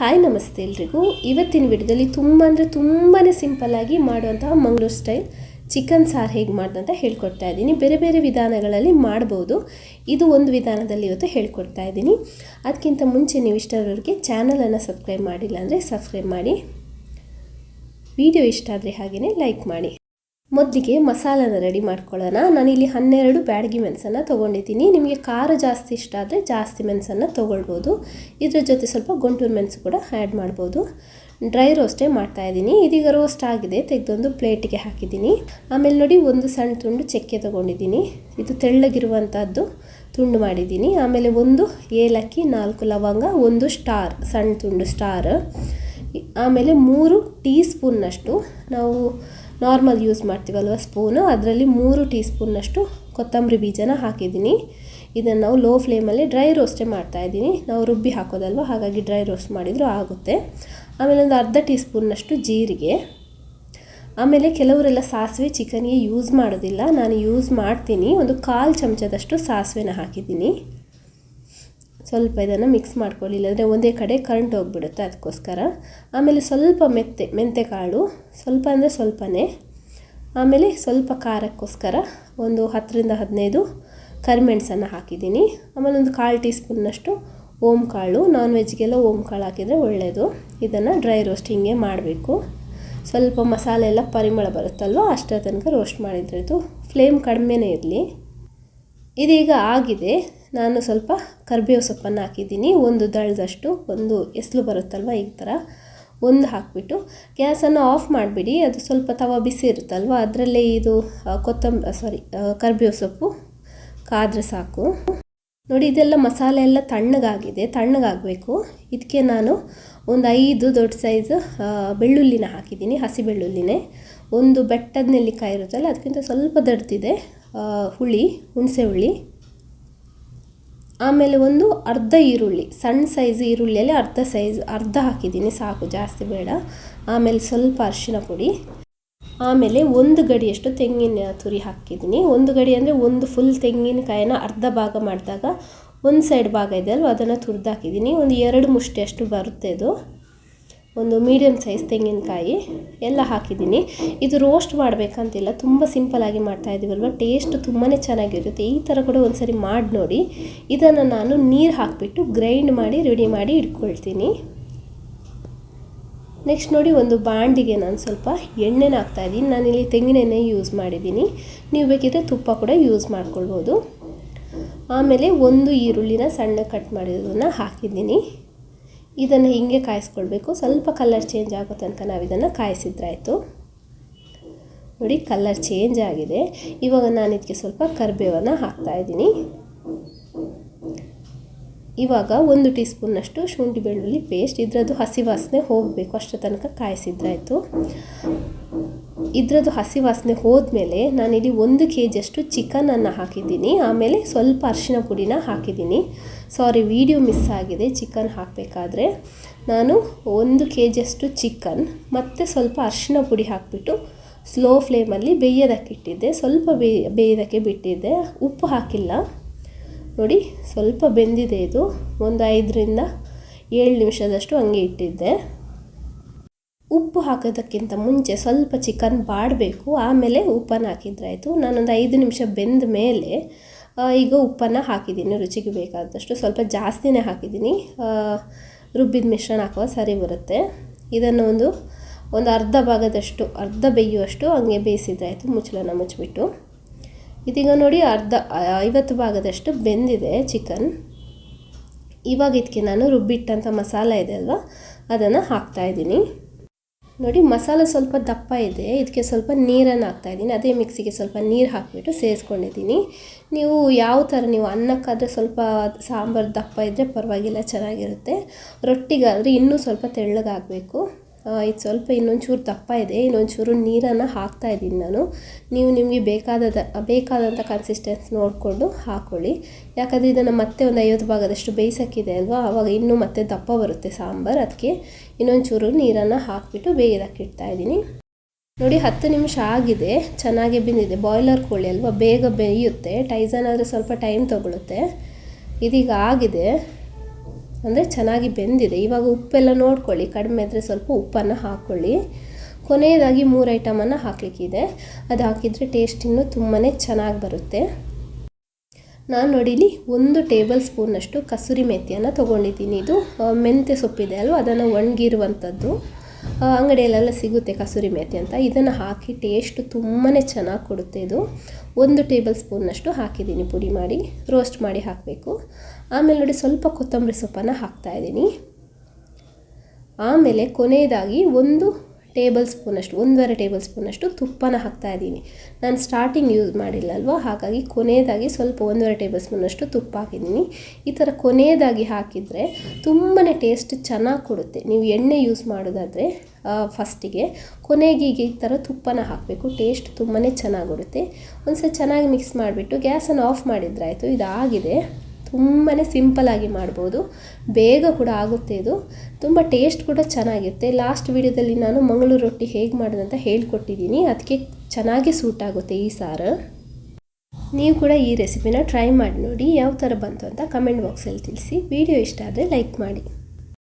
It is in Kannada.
ಹಾಯ್ ನಮಸ್ತೆ ಎಲ್ರಿಗೂ. ಇವತ್ತಿನ ವಿಡಿಯೋದಲ್ಲಿ ತುಂಬಾ ಸಿಂಪಲ್ಲಾಗಿ ಮಾಡುವಂತಹ ಮಂಗಳೂರು ಸ್ಟೈಲ್ ಚಿಕನ್ ಸಾರು ಹೇಗೆ ಮಾಡೋದಂತ ಹೇಳ್ಕೊಡ್ತಾ ಇದ್ದೀನಿ. ಬೇರೆ ಬೇರೆ ವಿಧಾನಗಳಲ್ಲಿ ಮಾಡ್ಬೋದು, ಇದು ಒಂದು ವಿಧಾನದಲ್ಲಿ ಇವತ್ತು ಹೇಳ್ಕೊಡ್ತಾ ಇದ್ದೀನಿ. ಅದಕ್ಕಿಂತ ಮುಂಚೆ ನೀವು ಇಷ್ಟರವರೆಗೆ ಚಾನಲನ್ನು ಸಬ್ಸ್ಕ್ರೈಬ್ ಮಾಡಿಲ್ಲ ಅಂದರೆ ಸಬ್ಸ್ಕ್ರೈಬ್ ಮಾಡಿ, ವಿಡಿಯೋ ಇಷ್ಟ ಆದರೆ ಹಾಗೆಯೇ ಲೈಕ್ ಮಾಡಿ. ಮೊದಲಿಗೆ ಮಸಾಲನ ರೆಡಿ ಮಾಡ್ಕೊಳ್ಳೋಣ. ನಾನಿಲ್ಲಿ 12 ಬ್ಯಾಡಗಿ ಮೆಣಸನ್ನು ತೊಗೊಂಡಿದ್ದೀನಿ. ನಿಮಗೆ ಖಾರ ಜಾಸ್ತಿ ಇಷ್ಟ ಆದರೆ ಜಾಸ್ತಿ ಮೆಣಸನ್ನು ತೊಗೊಳ್ಬೋದು. ಇದ್ರ ಜೊತೆ ಸ್ವಲ್ಪ ಗುಂಟೂರು ಮೆಣಸು ಕೂಡ ಆ್ಯಡ್ ಮಾಡ್ಬೋದು. ಡ್ರೈ ರೋಸ್ಟೇ ಮಾಡ್ತಾಯಿದ್ದೀನಿ. ಇದೀಗ ರೋಸ್ಟ್ ಆಗಿದೆ, ತೆಗೆದೊಂದು ಪ್ಲೇಟಿಗೆ ಹಾಕಿದ್ದೀನಿ. ಆಮೇಲೆ ನೋಡಿ, ಒಂದು ಸಣ್ಣ ತುಂಡು ಚಕ್ಕೆ ತೊಗೊಂಡಿದ್ದೀನಿ. ಇದು ತೆಳ್ಳಗಿರುವಂಥದ್ದು ತುಂಡು ಮಾಡಿದ್ದೀನಿ. ಆಮೇಲೆ ಒಂದು ಏಲಕ್ಕಿ, 4 ಲವಂಗ, ಒಂದು ಸ್ಟಾರ್, ಸಣ್ಣ ತುಂಡು ಸ್ಟಾರ್. ಆಮೇಲೆ 3 ಟೀ ಸ್ಪೂನ್ನಷ್ಟು ನಾವು ನಾರ್ಮಲ್ ಯೂಸ್ ಮಾಡ್ತೀವಲ್ವ ಸ್ಪೂನು, ಅದರಲ್ಲಿ 3 ಟೀ ಸ್ಪೂನ್ನಷ್ಟು ಕೊತ್ತಂಬರಿ ಬೀಜನ ಹಾಕಿದ್ದೀನಿ. ಇದನ್ನು ನಾವು ಲೋ ಫ್ಲೇಮಲ್ಲಿ ಡ್ರೈ ರೋಸ್ಟೇ ಮಾಡ್ತಾಯಿದ್ದೀನಿ. ನಾವು ರುಬ್ಬಿ ಹಾಕೋದಲ್ವ, ಹಾಗಾಗಿ ಡ್ರೈ ರೋಸ್ಟ್ ಮಾಡಿದರೂ ಆಗುತ್ತೆ. ಆಮೇಲೆ ಒಂದು ಅರ್ಧ ಟೀ ಸ್ಪೂನ್ನಷ್ಟು ಜೀರಿಗೆ. ಆಮೇಲೆ ಕೆಲವರೆಲ್ಲ ಸಾಸಿವೆ ಚಿಕನ್ಗೆ ಯೂಸ್ ಮಾಡೋದಿಲ್ಲ, ನಾನು ಯೂಸ್ ಮಾಡ್ತೀನಿ. ಒಂದು 1/4 ಚಮಚದಷ್ಟು ಸಾಸಿವೆನ ಹಾಕಿದ್ದೀನಿ. ಸ್ವಲ್ಪ ಇದನ್ನು ಮಿಕ್ಸ್ ಮಾಡ್ಕೊಳ್ಳಿ, ಇಲ್ಲಾಂದರೆ ಒಂದೇ ಕಡೆ ಕರೆಂಟ್ ಹೋಗಿಬಿಡುತ್ತೆ, ಅದಕ್ಕೋಸ್ಕರ. ಆಮೇಲೆ ಸ್ವಲ್ಪ ಮೆಂತೆಕಾಳು, ಸ್ವಲ್ಪ ಅಂದರೆ ಸ್ವಲ್ಪನೇ. ಆಮೇಲೆ ಸ್ವಲ್ಪ ಖಾರಕ್ಕೋಸ್ಕರ ಒಂದು 10ರಿಂದ 15 ಕರಿಮೆಣಸನ್ನು ಹಾಕಿದ್ದೀನಿ. ಆಮೇಲೆ ಒಂದು 1/4 ಟೀ ಸ್ಪೂನ್ನಷ್ಟು ಓಮ್ ಕಾಳು. ನಾನ್ ವೆಜ್ಗೆಲ್ಲ ಓಮ್ ಕಾಳು ಹಾಕಿದರೆ ಒಳ್ಳೆಯದು. ಇದನ್ನು ಡ್ರೈ ರೋಸ್ಟಿಂಗೇ ಮಾಡಬೇಕು. ಸ್ವಲ್ಪ ಮಸಾಲೆ ಎಲ್ಲ ಪರಿಮಳ ಬರುತ್ತಲ್ವ, ಅಷ್ಟರ ತನಕ ರೋಸ್ಟ್ ಮಾಡಿದರೆ ಇದು. ಫ್ಲೇಮ್ ಕಡಿಮೆನೇ ಇರಲಿ. ಇದೀಗ ಆಗಿದೆ. ನಾನು ಸ್ವಲ್ಪ ಕರಿಬೇವು ಸೊಪ್ಪನ್ನು ಹಾಕಿದ್ದೀನಿ, ಒಂದು ದಳದಷ್ಟು, ಒಂದು ಎಸ್ಲು ಬರುತ್ತಲ್ವ ಈ ಥರ, ಒಂದು ಹಾಕಿಬಿಟ್ಟು ಗ್ಯಾಸನ್ನು ಆಫ್ ಮಾಡಿಬಿಡಿ. ಅದು ಸ್ವಲ್ಪ ತವ ಬಿಸಿ ಇರುತ್ತಲ್ವ, ಅದರಲ್ಲೇ ಇದು ಕರಿಬೇವು ಸೊಪ್ಪು ಕಾದ್ರೆ ಸಾಕು. ನೋಡಿ, ಇದೆಲ್ಲ ಮಸಾಲೆ ಎಲ್ಲ ತಣ್ಣಗಾಗಬೇಕು. ಇದಕ್ಕೆ ನಾನು ಒಂದು 5 ದೊಡ್ಡ ಸೈಜ್ ಬೆಳ್ಳುಳ್ಳಿನ ಹಾಕಿದ್ದೀನಿ, ಹಸಿ ಬೆಳ್ಳುಳ್ಳಿನೇ. ಒಂದು ಬೆಟ್ಟದ ನೆಲ್ಲಿಕಾಯಿ ಇರುತ್ತಲ್ಲ, ಅದಕ್ಕಿಂತ ಸ್ವಲ್ಪ ದೊಡ್ಡದಿದೆ ಹುಣಸೆ ಹುಳಿ. ಆಮೇಲೆ ಒಂದು ಅರ್ಧ ಈರುಳ್ಳಿ, ಸಣ್ಣ ಸೈಜ್ ಈರುಳ್ಳಿಯಲ್ಲಿ ಅರ್ಧ ಹಾಕಿದ್ದೀನಿ, ಸಾಕು, ಜಾಸ್ತಿ ಬೇಡ. ಆಮೇಲೆ ಸ್ವಲ್ಪ ಅರಿಶಿನ ಪುಡಿ. ಆಮೇಲೆ ಒಂದು ಗಡಿಯಷ್ಟು ತೆಂಗಿನ ತುರಿ ಹಾಕಿದ್ದೀನಿ. ಒಂದು ಗಡಿ ಅಂದರೆ ಒಂದು ಫುಲ್ ತೆಂಗಿನಕಾಯಿನ ಅರ್ಧ ಭಾಗ ಮಾಡಿದಾಗ ಒಂದು ಸೈಡ್ ಭಾಗ ಇದೆ ಅಲ್ವ, ಅದನ್ನು ತುರಿದು ಹಾಕಿದ್ದೀನಿ. ಒಂದು 2 ಮುಷ್ಟಿಯಷ್ಟು ಬರುತ್ತೆ ಇದು. ಒಂದು ಮೀಡಿಯಮ್ ಸೈಜ್ ತೆಂಗಿನಕಾಯಿ ಎಲ್ಲ ಹಾಕಿದ್ದೀನಿ. ಇದು ರೋಸ್ಟ್ ಮಾಡಬೇಕಂತಿಲ್ಲ, ತುಂಬ ಸಿಂಪಲಾಗಿ ಮಾಡ್ತಾಯಿದ್ದೀವಲ್ವ, ಟೇಸ್ಟ್ ತುಂಬಾ ಚೆನ್ನಾಗಿರುತ್ತೆ. ಈ ಥರ ಕೂಡ ಒಂದು ಸರಿ ಮಾಡಿ ನೋಡಿ. ಇದನ್ನು ನಾನು ನೀರು ಹಾಕಿಬಿಟ್ಟು ಗ್ರೈಂಡ್ ಮಾಡಿ ರೆಡಿ ಮಾಡಿ ಇಟ್ಕೊಳ್ತೀನಿ. ನೆಕ್ಸ್ಟ್ ನೋಡಿ, ಒಂದು ಬಾಂಡಿಗೆ ನಾನು ಸ್ವಲ್ಪ ಎಣ್ಣೆನ ಹಾಕ್ತಾಯಿದ್ದೀನಿ. ನಾನಿಲ್ಲಿ ತೆಂಗಿನ ಎಣ್ಣೆ ಯೂಸ್ ಮಾಡಿದ್ದೀನಿ, ನೀವು ಬೇಕಿದ್ದರೆ ತುಪ್ಪ ಕೂಡ ಯೂಸ್ ಮಾಡ್ಕೊಳ್ಬೋದು. ಆಮೇಲೆ ಒಂದು ಈರುಳ್ಳಿನ ಸಣ್ಣ ಕಟ್ ಮಾಡಿರೋದನ್ನು ಹಾಕಿದ್ದೀನಿ. ಇದನ್ನು ಹೀಗೆ ಕಾಯಿಸ್ಕೊಳ್ಬೇಕು. ಸ್ವಲ್ಪ ಕಲರ್ ಚೇಂಜ್ ಆಗೋ ತನಕ ನಾವು ಇದನ್ನು ಕಾಯಿಸಿದ್ರಾಯಿತು. ನೋಡಿ, ಕಲರ್ ಚೇಂಜ್ ಆಗಿದೆ. ಇವಾಗ ನಾನು ಇದಕ್ಕೆ ಸ್ವಲ್ಪ ಕರಿಬೇವನ್ನು ಹಾಕ್ತಾಯಿದ್ದೀನಿ. ಇವಾಗ 1 ಟೀ ಸ್ಪೂನ್ನಷ್ಟು ಶುಂಠಿ ಬೆಳ್ಳುಳ್ಳಿ ಪೇಸ್ಟ್, ಇದರದ್ದು ಹಸಿ ವಾಸನೆ ಹೋಗಬೇಕು, ಅಷ್ಟರ ತನಕ ಕಾಯಿಸಿದ್ರಾಯಿತು. ಇದರದ್ದು ಹಸಿ ವಾಸನೆ ಹೋದ್ಮೇಲೆ ನಾನಿಲ್ಲಿ 1 kg ಚಿಕನನ್ನು ಹಾಕಿದ್ದೀನಿ. ಆಮೇಲೆ ಸ್ವಲ್ಪ ಅರಿಶಿನ ಪುಡಿನ ಹಾಕಿದ್ದೀನಿ. ಸಾರಿ, ವಿಡಿಯೋ ಮಿಸ್ ಆಗಿದೆ. ಚಿಕನ್ ಹಾಕಬೇಕಾದ್ರೆ ನಾನು 1 kg ಚಿಕನ್ ಮತ್ತು ಸ್ವಲ್ಪ ಅರಿಶಿನ ಪುಡಿ ಹಾಕಿಬಿಟ್ಟು ಸ್ಲೋ ಫ್ಲೇಮಲ್ಲಿ ಬೇಯೋದಕ್ಕಿಟ್ಟಿದ್ದೆ. ಸ್ವಲ್ಪ ಬೇಯೋದಕ್ಕೆ ಬಿಟ್ಟಿದ್ದೆ, ಉಪ್ಪು ಹಾಕಿಲ್ಲ. ನೋಡಿ, ಸ್ವಲ್ಪ ಬೆಂದಿದೆ ಇದು. ಒಂದು 5ರಿಂದ 7 ನಿಮಿಷದಷ್ಟು ಹಂಗೆ ಇಟ್ಟಿದ್ದೆ. ಉಪ್ಪು ಹಾಕೋದಕ್ಕಿಂತ ಮುಂಚೆ ಸ್ವಲ್ಪ ಚಿಕನ್ ಬಾಡಬೇಕು, ಆಮೇಲೆ ಉಪ್ಪನ್ನು ಹಾಕಿದ್ರಾಯಿತು. ನಾನೊಂದು 5 ನಿಮಿಷ ಬೆಂದ ಮೇಲೆ ಈಗ ಉಪ್ಪನ್ನು ಹಾಕಿದ್ದೀನಿ, ರುಚಿಗೆ ಬೇಕಾದಷ್ಟು. ಸ್ವಲ್ಪ ಜಾಸ್ತಿನೇ ಹಾಕಿದ್ದೀನಿ, ರುಬ್ಬಿದ ಮಿಶ್ರಣ ಹಾಕುವ ಸರಿ ಬರುತ್ತೆ. ಇದನ್ನು ಒಂದು ಅರ್ಧ ಬೇಯುವಷ್ಟು ಹಂಗೆ ಬೇಯಿಸಿದ್ರಾಯಿತು, ಮುಚ್ಚಳನ ಮುಚ್ಚಿಬಿಟ್ಟು. ಇದೀಗ ನೋಡಿ, 50% ಬೆಂದಿದೆ ಚಿಕನ್. ಇವಾಗ ಇದಕ್ಕೆ ನಾನು ರುಬ್ಬಿಟ್ಟಂಥ ಮಸಾಲ ಇದೆ ಅಲ್ವಾ, ಅದನ್ನು ಹಾಕ್ತಾಯಿದ್ದೀನಿ. ನೋಡಿ, ಮಸಾಲೆ ಸ್ವಲ್ಪ ದಪ್ಪ ಇದೆ, ಇದಕ್ಕೆ ಸ್ವಲ್ಪ ನೀರನ್ನು ಹಾಕ್ತಾಯಿದ್ದೀನಿ. ಅದೇ ಮಿಕ್ಸಿಗೆ ಸ್ವಲ್ಪ ನೀರು ಹಾಕಿಬಿಟ್ಟು ಸೇರಿಸ್ಕೊಂಡಿದ್ದೀನಿ. ನೀವು ಯಾವ ಥರ, ನೀವು ಅನ್ನಕ್ಕಾದರೆ ಸ್ವಲ್ಪ ಸಾಂಬಾರು ದಪ್ಪ ಇದ್ದರೆ ಪರವಾಗಿಲ್ಲ, ಚೆನ್ನಾಗಿರುತ್ತೆ. ರೊಟ್ಟಿಗಾದರೆ ಇನ್ನೂ ಸ್ವಲ್ಪ ತೆಳ್ಳಗಾಗಬೇಕು. ಇದು ಸ್ವಲ್ಪ ಇನ್ನೊಂಚೂರು ದಪ್ಪ ಇದೆ, ಇನ್ನೊಂಚೂರು ನೀರನ್ನು ಹಾಕ್ತಾಯಿದ್ದೀನಿ ನಾನು. ನೀವು ನಿಮಗೆ ಬೇಕಾದಂಥ ಕನ್ಸಿಸ್ಟೆನ್ಸಿ ನೋಡಿಕೊಂಡು ಹಾಕ್ಕೊಳ್ಳಿ. ಯಾಕಂದರೆ ಇದನ್ನು ಮತ್ತೆ ಒಂದು 50% ಬೇಯಿಸೋಕ್ಕಿದೆ ಅಲ್ವಾ, ಆವಾಗ ಇನ್ನೂ ಮತ್ತೆ ದಪ್ಪ ಬರುತ್ತೆ ಸಾಂಬಾರು. ಅದಕ್ಕೆ ಇನ್ನೊಂಚೂರು ನೀರನ್ನು ಹಾಕಿಬಿಟ್ಟು ಬೇಯೋದಕ್ಕೆ ಇಡ್ತಾಯಿದ್ದೀನಿ. ನೋಡಿ, 10 ನಿಮಿಷ ಆಗಿದೆ, ಚೆನ್ನಾಗಿ ಬೆಂದಿದೆ. ಬಾಯ್ಲರ್ ಕೋಳಿ ಅಲ್ವಾ, ಬೇಗ ಬೇಯುತ್ತೆ. ಟೈಸನ್ ಆದರೆ ಸ್ವಲ್ಪ ಟೈಮ್ ತೊಗೊಳುತ್ತೆ. ಇದೀಗ ಆಗಿದೆ. ಅಂದರೆ ಚೆನ್ನಾಗಿ ಬೆಂದಿದೆ. ಇವಾಗ ಉಪ್ಪೆಲ್ಲ ನೋಡ್ಕೊಳ್ಳಿ, ಕಡಿಮೆ ಇದ್ದರೆ ಸ್ವಲ್ಪ ಉಪ್ಪನ್ನು ಹಾಕ್ಕೊಳ್ಳಿ. ಕೊನೆಯದಾಗಿ 3 ಐಟಮನ್ನು ಹಾಕಲಿಕ್ಕಿದೆ, ಅದು ಹಾಕಿದರೆ ಟೇಸ್ಟ್ ಇನ್ನೂ ತುಂಬಾ ಚೆನ್ನಾಗಿ ಬರುತ್ತೆ. ನಾನು ನೋಡಿಲಿ 1 ಟೇಬಲ್ ಸ್ಪೂನ್ನಷ್ಟು ಕಸೂರಿ ಮೆಂತ್ಯನ ತೊಗೊಂಡಿದ್ದೀನಿ. ಇದು ಮೆಂತ್ಯ ಸೊಪ್ಪಿದೆ ಅಲ್ವ, ಅದನ್ನು ಒಣಗಿರುವಂಥದ್ದು, ಅಂಗಡಿಯಲ್ಲೆಲ್ಲ ಸಿಗುತ್ತೆ ಕಸೂರಿ ಮೆಂತ್ಯ ಅಂತ. ಇದನ್ನು ಹಾಕಿ ಟೇಸ್ಟ್ ತುಂಬಾ ಚೆನ್ನಾಗಿ ಕೊಡುತ್ತೆ. ಇದು 1 ಟೇಬಲ್ ಸ್ಪೂನ್ನಷ್ಟು ಹಾಕಿದ್ದೀನಿ, ಪುಡಿ ಮಾಡಿ ರೋಸ್ಟ್ ಮಾಡಿ ಹಾಕಬೇಕು. ಆಮೇಲೆ ನೋಡಿ ಸ್ವಲ್ಪ ಕೊತ್ತಂಬರಿ ಸೊಪ್ಪನ್ನು ಹಾಕ್ತಾಯಿದ್ದೀನಿ. ಆಮೇಲೆ ಕೊನೆಯದಾಗಿ 1 ಟೇಬಲ್ ಸ್ಪೂನಷ್ಟು 1.5 ಟೇಬಲ್ ಸ್ಪೂನಷ್ಟು ತುಪ್ಪನ ಹಾಕ್ತಾಯಿದ್ದೀನಿ. ನಾನು ಸ್ಟಾರ್ಟಿಂಗ್ ಯೂಸ್ ಮಾಡಿಲ್ಲ ಅಲ್ವ, ಹಾಗಾಗಿ ಕೊನೆಯದಾಗಿ ಸ್ವಲ್ಪ 1.5 ಟೇಬಲ್ ಸ್ಪೂನಷ್ಟು ತುಪ್ಪ ಹಾಕಿದ್ದೀನಿ. ಈ ಥರ ಕೊನೆಯದಾಗಿ ಹಾಕಿದರೆ ತುಂಬಾ ಟೇಸ್ಟ್ ಚೆನ್ನಾಗಿ ಕೊಡುತ್ತೆ. ನೀವು ಎಣ್ಣೆ ಯೂಸ್ ಮಾಡೋದಾದರೆ ಫಸ್ಟಿಗೆ, ಕೊನೆಗೆ ಈ ಥರ ತುಪ್ಪನ ಹಾಕಬೇಕು, ಟೇಸ್ಟ್ ತುಂಬಾ ಚೆನ್ನಾಗಿರುತ್ತೆ. ಒಂದ್ಸಲ ಚೆನ್ನಾಗಿ ಮಿಕ್ಸ್ ಮಾಡಿಬಿಟ್ಟು ಗ್ಯಾಸನ್ನು ಆಫ್ ಮಾಡಿದ್ರೆ ಆಯಿತು. ಇದಾಗಿದೆ. ತುಂಬಾ ಸಿಂಪಲಾಗಿ ಮಾಡ್ಬೋದು, ಬೇಗ ಕೂಡ ಆಗುತ್ತೆ. ಇದು ತುಂಬ ಟೇಸ್ಟ್ ಕೂಡ ಚೆನ್ನಾಗಿರುತ್ತೆ. ಲಾಸ್ಟ್ ವಿಡಿಯೋದಲ್ಲಿ ನಾನು ಮಂಗಳೂರು ರೊಟ್ಟಿ ಹೇಗೆ ಮಾಡೋದಂತ ಹೇಳ್ಕೊಟ್ಟಿದ್ದೀನಿ, ಅದಕ್ಕೆ ಚೆನ್ನಾಗಿ ಸೂಟ್ ಆಗುತ್ತೆ ಈ ಸಾರು. ನೀವು ಕೂಡ ಈ ರೆಸಿಪಿನ ಟ್ರೈ ಮಾಡಿ ನೋಡಿ, ಯಾವ ಥರ ಬಂತು ಅಂತ ಕಮೆಂಟ್ ಬಾಕ್ಸಲ್ಲಿ ತಿಳಿಸಿ. ವಿಡಿಯೋ ಇಷ್ಟ ಆದರೆ ಲೈಕ್ ಮಾಡಿ.